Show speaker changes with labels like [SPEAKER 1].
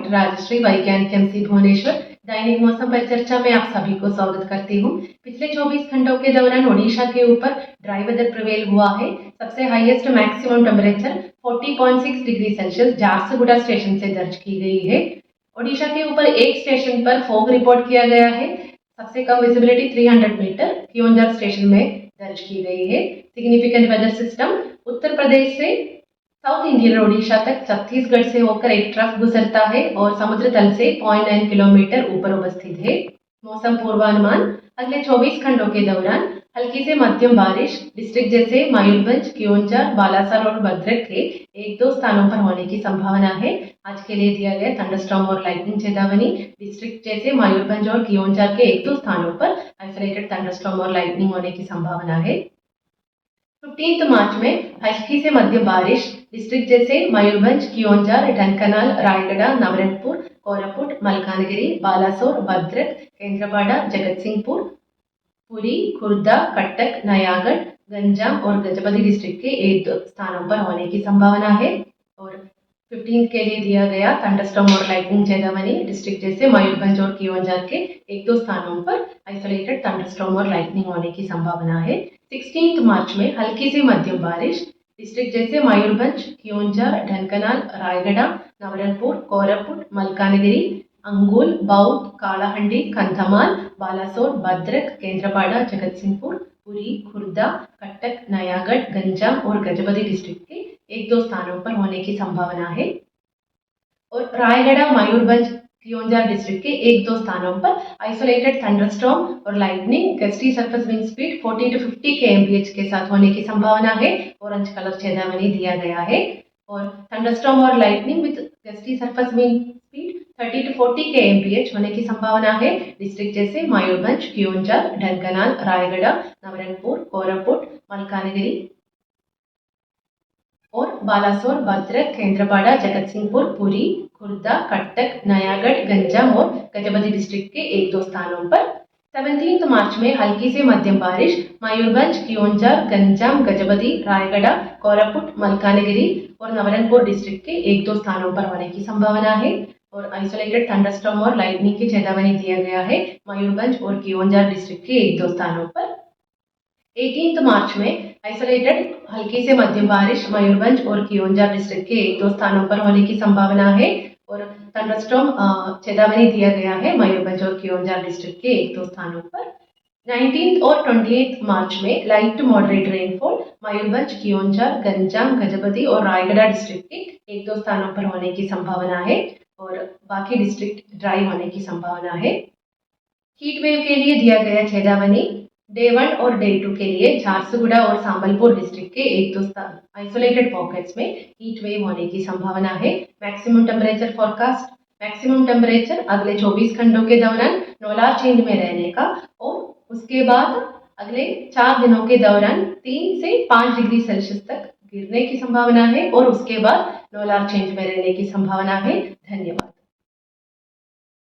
[SPEAKER 1] Doctor Rajshree, वैज्ञानिक MC Bhubaneswar. दैनिक मौसम पर चर्चा में आप सभी को स्वागत करती हूँ। पिछले 24 घंटों के दौरान ओडिशा के ऊपर ड्राई वेदर प्रिवेल हुआ है। सबसे highest maximum temperature 40.6 degree Celsius Jharsuguda station से दर्ज की गई है। ओडिशा के ऊपर एक स्टेशन पर फॉग रिपोर्ट किया गया है। सबसे कम विजिबिलिटी 300 मीटर कियोंझर स्टेशन में दर्ज की गई है। Significant weather system Uttar Pradesh से साउथ इंडियन ओडिशा तक छत्तीसगढ़ से होकर एक ट्रफ गुजरता है और समुद्र तल से 0.9 किलोमीटर ऊपर अवस्थित है। मौसम पूर्वानुमान अगले 24 घंटों के दौरान हल्की से मध्यम बारिश डिस्ट्रिक्ट जैसे मयूरभंज, कियोंझर, बालासर और भद्रक के एक दो स्थानों पर होने की संभावना है। आज के लिए दिया गया थंडरस्टॉर्म और लाइटनिंग चेतावनी डिस्ट्रिक्ट जैसे मयूरभंज और कियोंझर के एक दो स्थानों पर आइसोलेटेड थंडरस्टॉर्म और लाइटनिंग होने की संभावना है। 15 मार्च में हल्की से मध्यम बारिश डिस्ट्रिक्ट जैसे मयूरभंज, कियोंझर, ढेंकनाल, रायगढ़, नवरंगपुर, कोरापुट, मलकानगिरी, बालासोर, भद्रक, केंद्रपाड़ा, जगतसिंहपुर, पुरी, खुर्दा, कटक, नयागढ़, गंजाम और गजपति डिस्ट्रिक्ट के एक दो स्थानों पर होने की संभावना है। और 15 के लिए दिया गया थंडरस्टॉर्म और लाइटनिंग चेतावनी डिस्ट्रिक्ट जैसे मयूरभंज और कियोंझर के एक दो स्थानों पर आइसोलेटेड थंडरस्टॉर्म और लाइटनिंग होने की संभावना है। 16 मार्च में हल्की से मध्यम बारिश डिस्ट्रिक्ट जैसे मयूरभंज, कियोंझर, ढेंकनाल, रायगढ़, नवरंगपुर, कोरापुट, मलकानगिरी, अंगुल, बौद्ध, कालाहंडी, कंधमाल, बालासोर, भद्रक, केंद्रपाड़ा, जगतसिंहपुर, पुरी, खुर्दा, कटक, नयागढ़, गंजाम और गजपति डिस्ट्रिक्ट के एक दो स्थानों पर होने की संभावना है। और रायगढ़, मयूरभंज, कियोंझर डिस्ट्रिक्ट के एक दो स्थानों पर आइसोलेटेड थंडरस्टॉर्म और lightning gusty surface wind speed 40 to 50 kmph के साथ होने की संभावना है। ऑरेंज कलर चेतावनी दिया गया है। और थंडरस्टॉर्म और lightning with gusty surface wind speed 30 to 40 kmph होने की संभावना है डिस्ट्रिक्ट जैसे मयूरभंज, कियोंझर, ढेंकनाल, रायगढ़, नवरंगपुर, कोरापुट, मलकानगिरी और बालासोर, भद्रक, केंद्रपाड़ा, जगतसिंहपुर, पुरी, खुर्दा, कटक, नयागढ़, गंजाम और गजपति डिस्ट्रिक्ट के एक दो स्थानों पर। 17 मार्च में हल्की से मध्यम बारिश मयूरभंज, कियोंझर, गंजाम, गजपति, रायगढ़, कोरापुट, मलकानगिरी और नवरंगपुर डिस्ट्रिक्ट के एक दो स्थानों पर होने की संभावना है। और आइसोलेटेड थंडरस्टॉर्म और लाइटनिंग की चेतावनी दिया गया है मयूरभंज और कियोंझर डिस्ट्रिक्ट के एक दो स्थानों पर। 18 मार्च में आइसोलेटेड हल्की से मध्यम बारिश मयूरभंज और कियोंझर डिस्ट्रिक्ट के एक दो स्थानों पर होने की संभावना है। और थंडरस्टॉर्म चेतावनी दिया गया है मयूरभंज और कियोंझर डिस्ट्रिक्ट के एक दो स्थानों पर। 19 और 28 मार्च में light to moderate rainfall Mayurbhanj, Keonjhar, Ganjam, Gajapati और रायगढ़ डिस्ट्रिक्ट के एक दो स्थानों पर होने की संभावना है। और बाकी डिस्ट्रिक्ट ड्राई होने की संभावना है। हीट वेव के लिए दिया गया चेतावनी डे 1 और डे 2 के लिए झारसुगुड़ा और संबलपुर डिस्ट्रिक्ट के एक दो स्थान आइसोलेटेड पॉकेट्स में हीट वेव होने की संभावना है। Maximum temperature forecast maximum temperature अगले 24 घंटों के दौरान नोलार चेंज में रहने का और उसके बाद अगले 4 दिनों के दौरान 3 से 5 डिग्री सेल्सियस तक गिरने की संभावना है और उसके बाद नोलार चेंज में रहने की संभावना है। धन्यवाद।